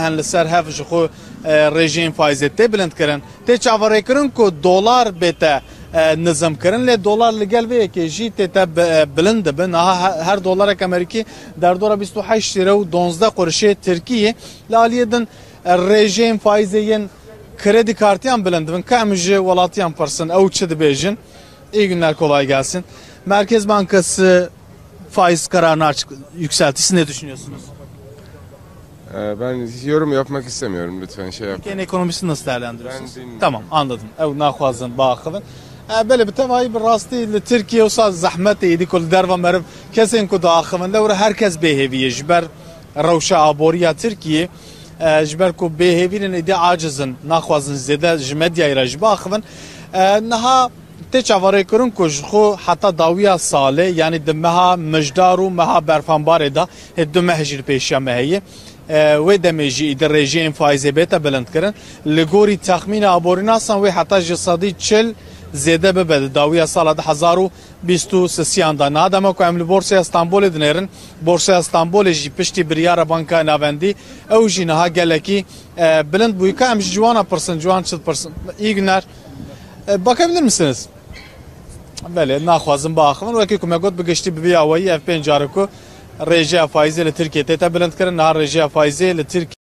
هن لسر هف جخو رژیم فایزه ته بلند کرن ته چاوره کرن کو دلار بته نظام کرن له دلار لگل به که جی ته بلند بن هر دلار امریکی در دور 28 لira و 12 قرش ترکیه لالیدن رژیم فایزه kredi kartıyam bilindin kamıcı valatıyam parsın avçıdı bejin. İyi günler, kolay gelsin. Merkez Bankası faiz kararını açık yükseltti. Siz ne düşünüyorsunuz? Ben yorum yapmak istemiyorum, lütfen şey yapmayın. Türkiye'nin ekonomisini nasıl değerlendiriyorsunuz? Tamam, anladım. Ev nakhwazın bakıvın. Böyle bir tevayı bir rastı Türkiye olsa zahmet yedi kol derva merv kesin ku dağıvın. Devre herkes beheviye jiber ravşa aboriya Türkiye. جبر کو بههویرن ایده عاجزن نخوازن زده جمدیای رج باخون نها تچواره کرن کو خو حتی داویا ساله یعنی دمها مجدارو مها برفانبار دا دمه هجر پیشیا مهیه و دمجی ایده رژیم فایزه بیت بلند کرن لگوری تخمین ابوریناسان و حتی جسادی چل زده به داویا سال 2023 دا نادما کو امل بورصه استانبول دنرن بورصه استانبول جی پشتی بریار بانکا ناوندی او جینها گلکی بلند بویکا ام جوانا پرسن جوان 40%. İyi günler. Bakabilir misiniz? Böyle nakhwazın baxın ve ki kumegot bigişti bi avayı F5 jariko rejiya faizi ile Türkiye te bلند کرن نه rejiya faizi ile Türkiye